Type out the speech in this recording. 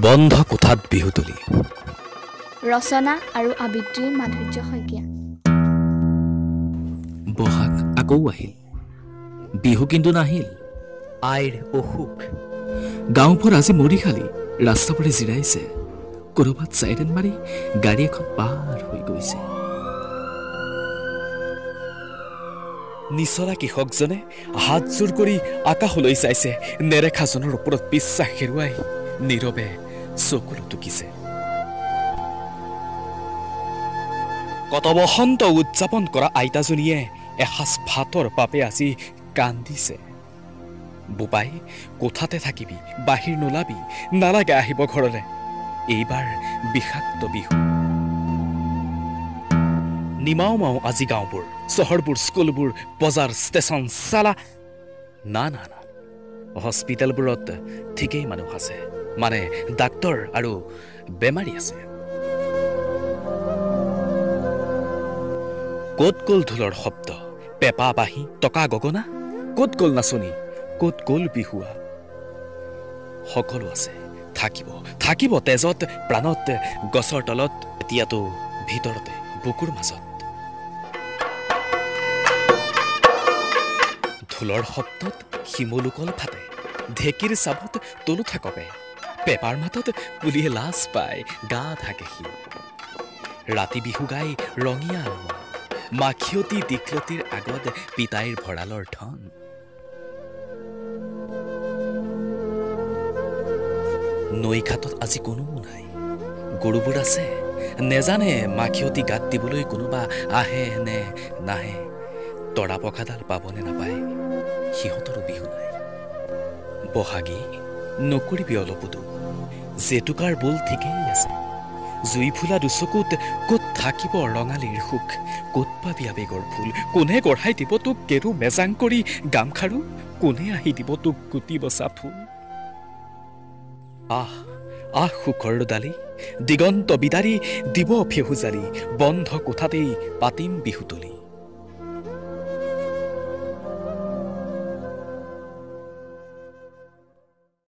বন্ধ কোঠাত বিহুতলী ৰচনা আৰু আবৃত্তি মাধুৰ্য শইকীয়া। বহাগ আকৌ আহিল, বিহু কিন্তু নাহিল। আইৰ অসুখ, গাঁওবোৰ আজি মৰি খালি, ৰাস্তাবোৰে জিৰাইছে। ক'ৰবাত চাইৰেন মাৰি গাড়ী এখন পাৰ হৈ গৈছে। নিচলা কৃষকজনে হাতজোৰ কৰি আকাশলৈ চাইছে। নেৰেখাজনৰ ওপৰত বিশ্বাস হেৰুৱাই নীৰৱে চকু লুটুকিছে। কত বসন্ত উদযাপন কৰা আইতাজনীয়ে এসাঁজ ভাতৰ পাপে আজি কান্দিছে। বোপাই, কোঠাতে থাকিবি, বাহিৰ নোলাবি, নালাগে আহিব ঘৰলে। এইবাৰ বিষাক্ত বিহু। নিমাও মাও আজি গাঁওবোৰ, চহৰবোৰ, স্কুলবোৰ, বজাৰ, ষ্টেচন, চালা। না না না, হস্পিটেলবোৰত ঠিকেই মানুহ আছে, মানে ডাক্তৰ আৰু বেমাৰী আছে। ক'ত গ'ল ঢোলৰ শব্দ, পেঁপা বাঁহী, টকা গগনা? ক'ত গ'ল নাচনী, ক'ত গ'ল বিহুৱা? সকলো আছে, থাকিব থাকিব তেজত প্ৰাণত, গছৰ তলত, এতিয়াতো ভিতৰতে বুকুৰ মাজত। ঢোলৰ শব্দত শিমলুকল ফাটে, ঢেঁকীৰ চাবত তলুঠা কপে, পেঁপাৰ মাতত কুলিয়ে লাজ পায়, গা ঢাকে সি। ৰাতি বিহু গাই ৰঙীয়া আলমা, মাখিয়তী দীঘলতিৰ আগত পিতাইৰ ভঁৰালৰ ধন। নৈ ঘাটত আজি কোনো নাই, গৰুবোৰ আছে, নেজানে মাখিয়তী গাত দিবলৈ কোনোবা আহে নে নাহে। তৰা পঘাডাল পাবনে নাপায়, সিহঁতৰো বিহু নাই। বহাগী, নকৰিবি অলপোতো, জেতুকাৰ বোল ঠিকেই আছে। জুই ফুলা দুচকুত ক'ত থাকিব ৰঙালীৰ সুখ? ক'ত পাবি আবেগৰ ফুল? কোনে গঢ়াই দিব তোক কেৰু মেজাং কৰি গামখাৰু? কোনে আহি দিব তোক গুটি বচা ফুল? আহ আহ সুখৰ ডালি, দিগন্ত বিদাৰি দিব ফেহুজালি, বন্ধ কোঠাতেই পাতিম বিহুতলী।